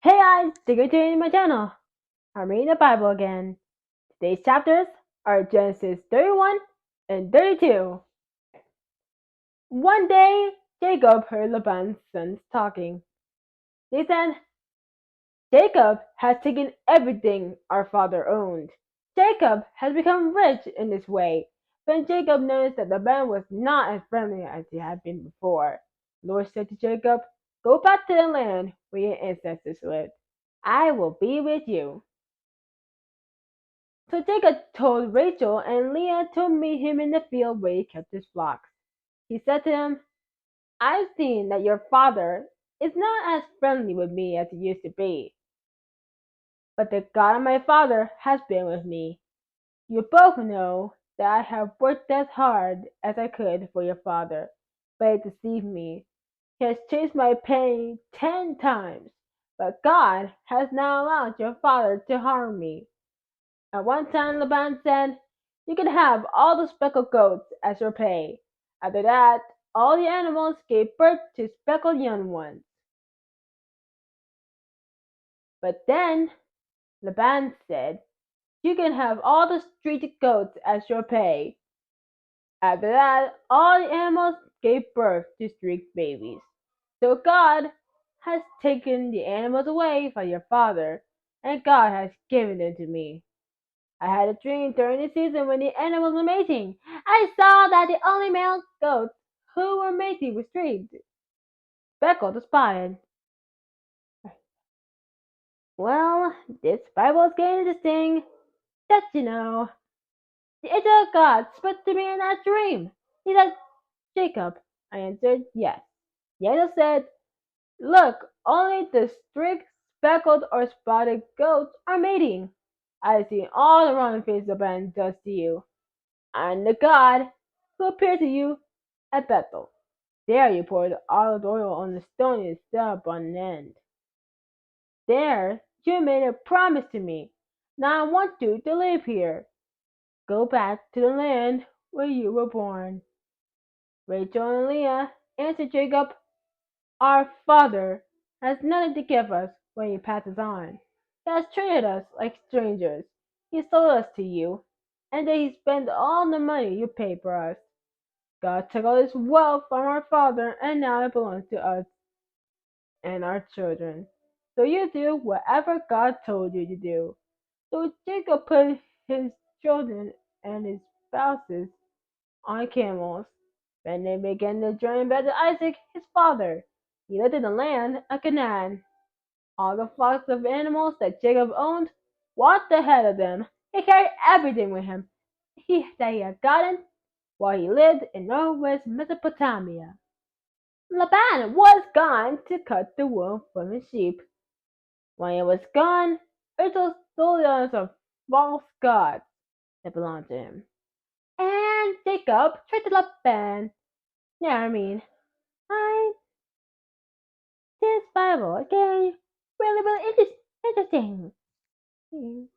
Hey guys, thank you for tuning in my channel. I'm reading the Bible again. Today's chapters are Genesis 31 and 32. One day, Jacob heard Laban's sons talking. They said, Jacob has taken everything our father owned. Jacob has become rich in this way. Then Jacob noticed that Laban was not as friendly as he had been before. The Lord said to Jacob, Go back to the land where your ancestors lived. I will be with you. So Jacob told Rachel, and Leah to meet him in the field where he kept his flocks. He said to them, I've seen that your father is not as friendly with me as he used to be, but the God of my father has been with me. You both know that I have worked as hard as I could for your father, but he deceived me. He has chased my pay 10 times, but God has now allowed your father to harm me. At one time Laban said, You can have all the speckled goats as your pay. After that, all the animals gave birth to speckled young ones. But then Laban said, You can have all the streaked goats as your pay. After that, all the animals gave birth to streaked babies. So God has taken the animals away from your father, and God has given them to me. I had a dream during the season when the animals were mating. I saw that the only male goats who were mating were streaked, speckled, or spotted. Well, this Bible is getting interesting. Just you know, the angel of God spoke to me in that dream. He said, Jacob. I answered, yes. The angel said, Look, only the streaked, speckled, or spotted goats are mating. I see all the wrong faces of man does to you. I'm the God who appeared to you at Bethel. There you poured olive oil on the stone and stood up on end. There you made a promise to me. Now I want you to live here. Go back to the land where you were born. Rachel and Leah answered Jacob, Our father has nothing to give us when he passes on. He has treated us like strangers. He sold us to you, and then he spent all the money you paid for us. God took all this wealth from our father, and now it belongs to us and our children. So you do whatever God told you to do. So Jacob put his children and his spouses on camels. Then they began the journey back to Isaac, his father. He lived in the land of Canaan. All the flocks of animals that Jacob owned walked ahead of them. He carried everything with him that he had gotten while he lived in northwest Mesopotamia. Laban was gone to cut the wool from his sheep. When he was gone, Rachel stole the others of false gods that belonged to him. And Jacob tried to Laban. Yeah, I this Bible again really interesting. He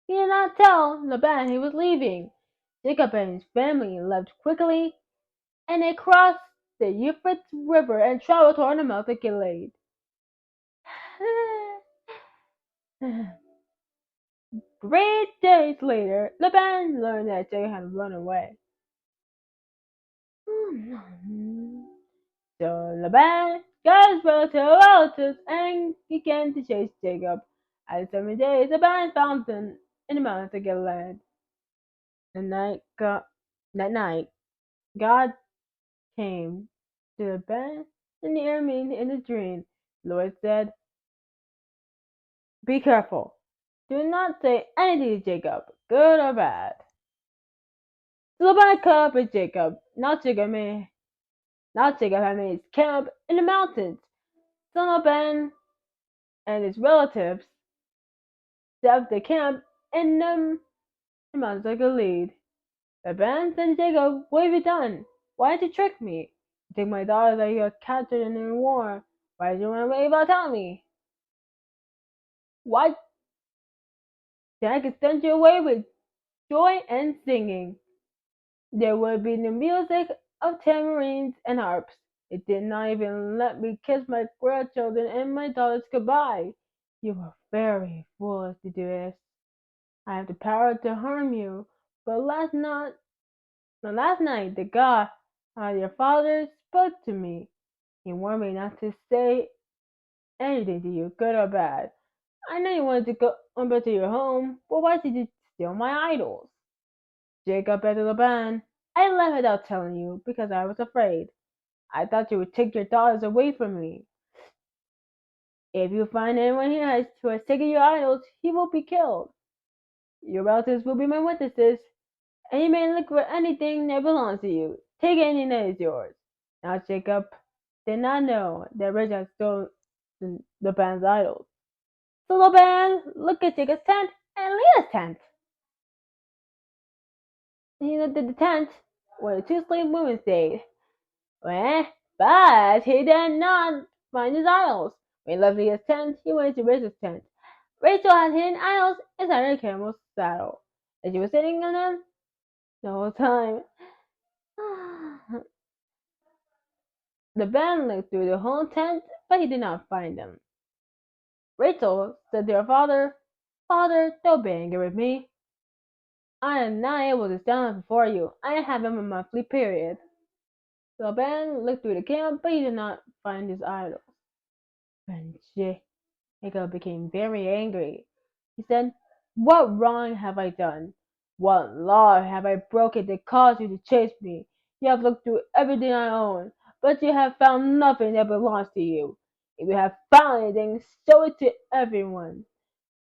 did not tell Laban he was leaving. Jacob and his family left quickly, and they crossed the Euphrates River and traveled toward the mouth of Gilead. 3 days later, Laban learned that Jacob had run away. So Laban got his relatives and began to chase Jacob. After 7 days, Laban found them in the mountains of Gilead. That night, God came to Laban and near me in a dream. The Lord said, Be careful. Do not say anything to Jacob, good or bad. So Laban caught up with Jacob. Now Jacob had made his camp in the mountains. So Laban and his relatives set up their camp in the mountains of Gilead. Laban said to Jacob, What have you done? Why did you trick me? You take my daughters that you had captured in the war. Why did you run away without telling me? Why? Then I could send you away with joy and singing. There would be the music of tambourines and harps. It did not even let me kiss my grandchildren and my daughters goodbye. You were very foolish to do this. I have the power to harm you, but last night the God, your father, spoke to me. He warned me not to say anything to you, good or bad. I know you wanted to go back to your home, but why did you steal my idols? Jacob and Laban, I left without telling you because I was afraid. I thought you would take your daughters away from me. If you find anyone here who has taken your idols, he will be killed. Your relatives will be my witnesses, and you may look for anything that belongs to you. Take anything that is yours. Now Jacob did not know that Rachel had stolen Laban's idols. So Laban looked at Jacob's tent and Leah's tent. He looked at the tent where the two slave women stayed. Well, but he did not find his idols. When he left Leah's tent, he went to Rachel's tent. Rachel had hidden idols inside her camel's saddle, and she was sitting on them the whole time. The band looked through the whole tent, but he did not find them. Rachel said to her father, Father, don't be angry with me. I am not able to stand up before you. I have him a monthly period. So Ben looked through the camp, but he did not find his idols. And Jacob became very angry. He said, What wrong have I done? What law have I broken that caused you to chase me? You have looked through everything I own, but you have found nothing that belongs to you. If you have found anything, show it to everyone.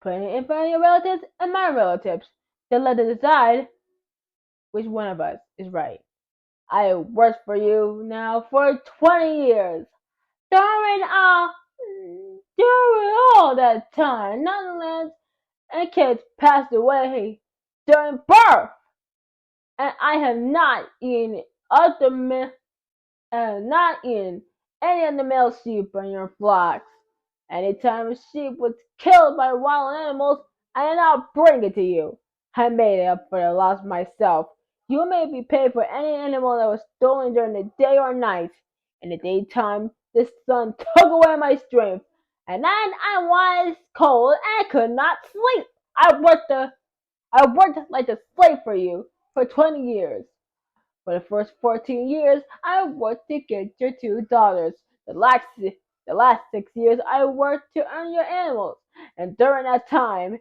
Put it in front of your relatives and my relatives. Then let them decide which one of us is right. I have worked for you now for 20 years. During all, during all that time, Netherlands and kids passed away during birth, and I have not eaten not eaten any of the male sheep on your flocks. Anytime a sheep was killed by wild animals, I did not bring it to you. I made it up for the loss myself. You may be paid for any animal that was stolen during the day or night. In the daytime, the sun took away my strength, and then I was cold and could not sleep. I worked like a slave for you for 20 years. For the first 14 years, I worked to get your two daughters. The last 6 years, I worked to earn your animals. And during that time,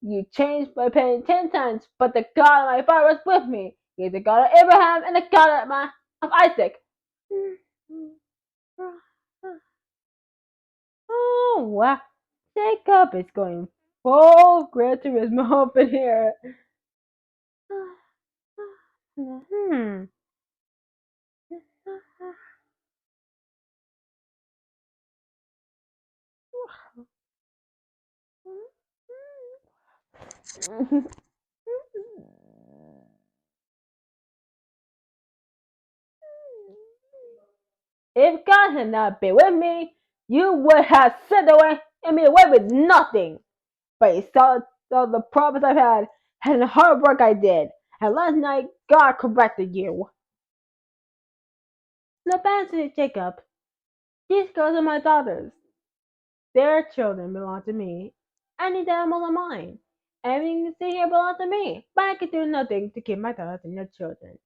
you changed by paying 10 times, but the God of my father was with me. He is the God of Abraham and the God of Isaac. Oh, wow. Jacob is going full Gran Turismo up in here. Hmm. If God had not been with me, you would have sent away and me away with nothing. But he saw the problems I've had and the hard work I did. And last night, God corrected you. Laban said to Jacob, These girls are my daughters. Their children belong to me. And these animals are mine. Everything you see here belongs to me. But I can do nothing to keep my daughters and your children.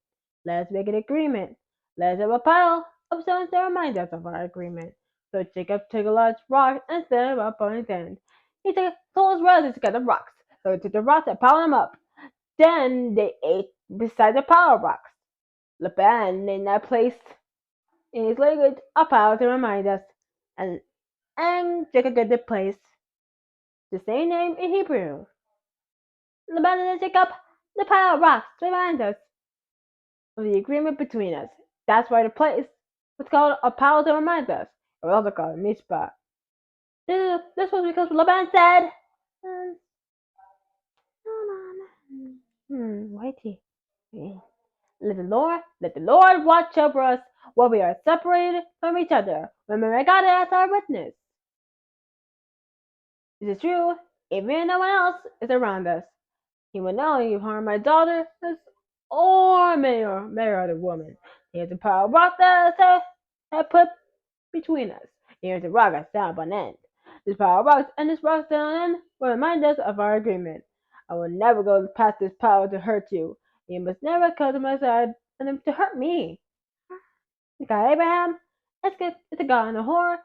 Let's make an agreement. Let's have a pile of stones to remind us of our agreement. So Jacob took a large rock and set it up on his end. He took all his relatives to gather rocks. So he took the rocks and piled them up. Then they ate beside the pile of rocks. Laban named that place in his language a pile to remind us. And Jacob gave the place the same name in Hebrew. Laban and Jacob, the pile of rocks to remind us of the agreement between us. That's why the place was called a pile to remind us. Or also called a Mizpah. This was because Laban said, Whitey. Let the Lord watch over us while we are separated from each other. Remember God as our witness. This is true, even no one else is around us. He will not only harm my daughter, or many other women. He has the power of rock that had put between us. Here's a rock I stand on end. This power rocks and this rock stand on end will remind us of our agreement. I will never go past this power to hurt you. You must never come to my side and to hurt me. The God Abraham, it's the God in the horror,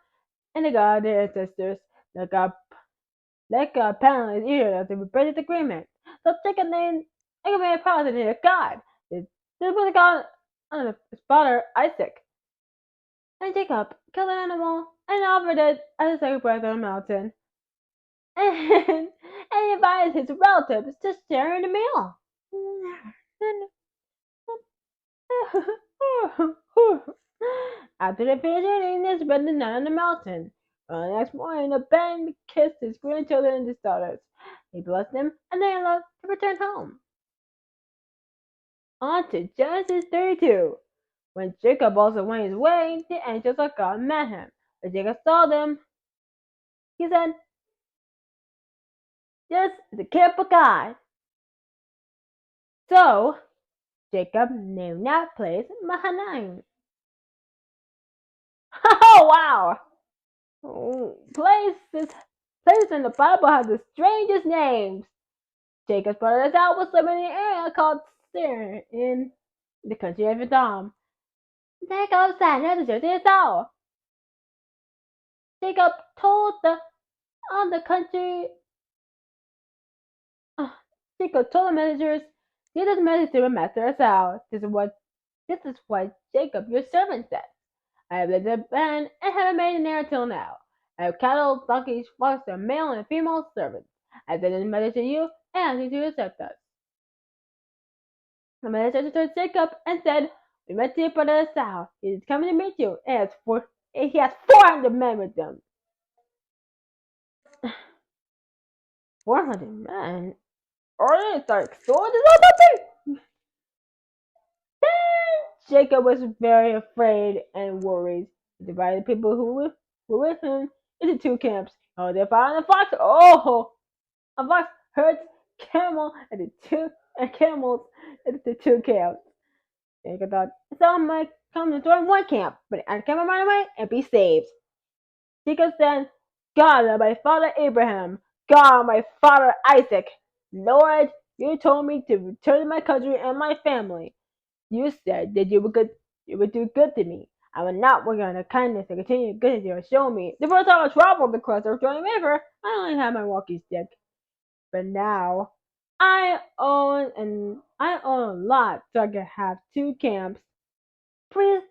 and the God of their ancestors. The God That God pounded his ear as they break this agreement. So Jacob named Abraham a prophet to God. This was God on his father Isaac. And Jacob killed an animal and offered it as a sacrifice on a mountain. And he invited his relatives to share in the meal. After they finished eating, they spent the night on the mountain. On the next morning, the Ben kissed his grandchildren and his daughters. He blessed them, and they left to return home. On to Genesis 32. When Jacob also went his way, the angels of God met him. When Jacob saw them, he said, "This is the camp of God." So Jacob named that place Mahanaim. Oh wow! Places in the Bible have the strangest names. Jacob's brother Esau was living in an area called Seir in the country of Edom. Jacob sat near the church of Esau. Jacob told the country. Uh, Jacob told the messengers, "Give this message to my master Esau. This is what Jacob, your servant, said. I have lived in a band and haven't made an heir till now. I have cattle, donkeys, flocks, and male and female servants. I send this message to you and ask you to accept us." The messenger turned Jacob and said, "We met your brother Esau. He is coming to meet you, and he has 400 men with him." 400 men? Are they like soldiers or something? Jacob was very afraid and worried. He divided the people were with him into two camps. Oh, they're following the fox. Oh, a fox hurts camel and the two and camels into the two camps. Jacob thought some might come to join one camp, but I can run away and be saved. Jacob said, "God of my father Abraham, God of my father Isaac, Lord, you told me to return to my country and my family. You said that you would do good to me. I will not work on the kindness and continue goodness you have shown me. The first time I traveled across the Jordan River, I only had my walking stick. But now I own a lot so I can have two camps. Please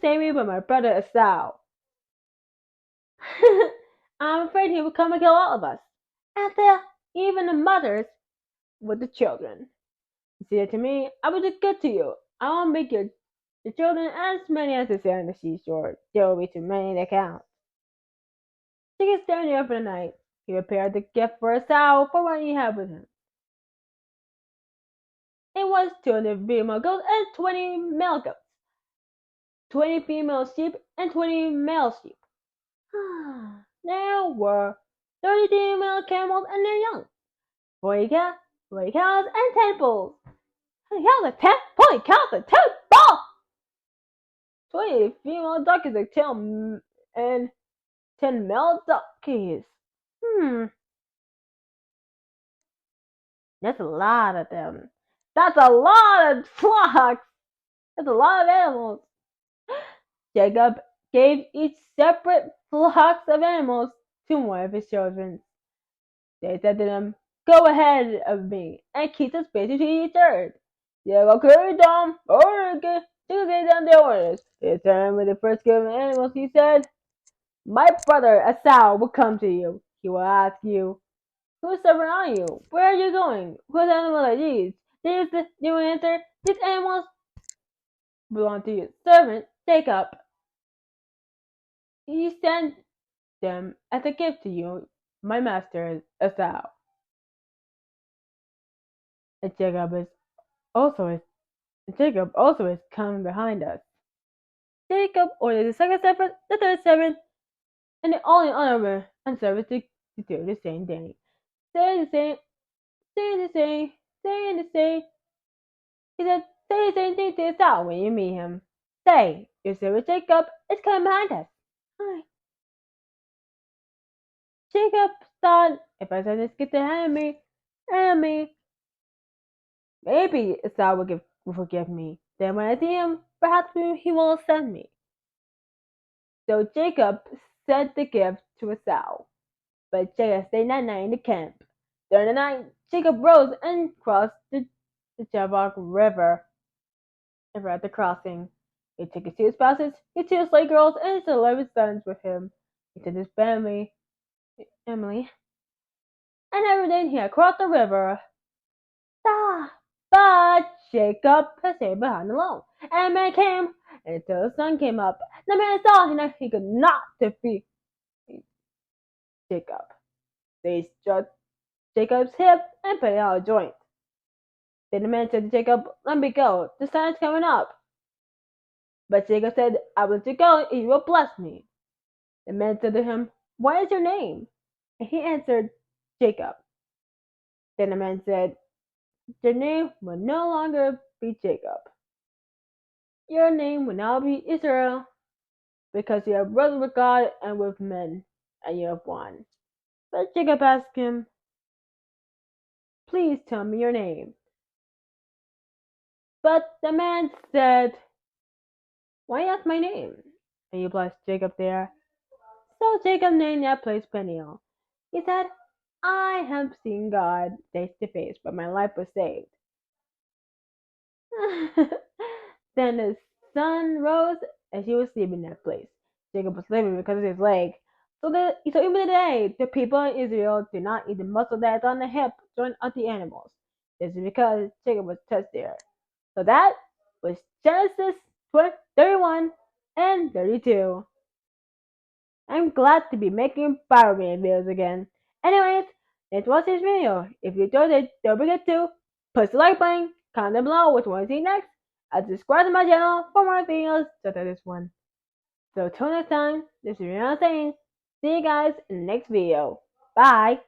save me from my brother Esau." I'm afraid he will come and kill all of us. And even the mothers with the children. You see it to me, I will do good to you. I will make your children as many as the sand on the seashore. There will be too many to count. She can stand there for the night. He prepared the gift for Esau for what he had with him. It was 200 female goats and 20 male goats, 20 female sheep and 20 male sheep. There were 30 female camels and their young, 40 cows and 10 bulls. 40 cows and 10 bulls! 20 female donkeys and 10 male donkeys. Hmm, that's a lot of them. That's a lot of flocks. That's a lot of animals. Jacob gave each separate flocks of animals to one of his children. They said to them, "Go ahead of me and keep the space between each herd." Jacob carried down, gave down the orders. He turned with the first group of animals. He said, "My brother Esau will come to you. He will ask you, 'Whose servant are you? Where are you going? Whose animals are these?' You will answer, 'These animals belong to your servant Jacob. He sent them as a gift to you, my master Esau.'" And Jacob also is coming behind us. Jacob ordered the second servant, the third servant, and the only other and servant to do the same thing. Saying the same, saying the same, saying the same. He said, "Say the same thing to Esau when you meet him." Say, your servant Jacob is coming behind us. Hi. Jacob thought, if I send this kid to enemy, maybe Esau will forgive me. Then when I see him, perhaps he will send me. So Jacob sent the gift to Esau, but Jacob stayed that night in the camp. During the night, Jacob rose and crossed the Jabbok River. And at the crossing, he took his two spouses, his two slave girls, and his 11 sons with him. He took his family, Emily, and everything he had crossed the river. Ah, but Jacob stayed behind alone. And the man came, and until the sun came up, the man saw that he could not defeat Jacob. They struck Jacob's hip and put it out of joint. Then the man said to Jacob, "Let me go. The sun is coming up." But Jacob said, "I will let you go if you will bless me." The man said to him, "What is your name?" And he answered, "Jacob." Then the man said, "Your name will no longer be Jacob. Your name will now be Israel, because you have wrestled with God and with men, and you have won." But Jacob asked him, "Please tell me your name." But the man said, "Why ask my name?" And you blessed Jacob there. So Jacob named that place Peniel. He said, "I have seen God face to face, but my life was saved." Then the sun rose and she was sleeping in that place. Jacob was sleeping because of his leg. So even today, the people in Israel do not eat the muscle that is on the hip joint of the animals. This is because Jacob was touched there. So that was Genesis 31 and 32. I'm glad to be making Power Man videos again. Anyways, that was this video. If you enjoyed it, don't forget to push the like button, comment down below what you want to see next, and subscribe to my channel for more videos such as this one. So till next time, this is Rihanna saying, see you guys in the next video. Bye!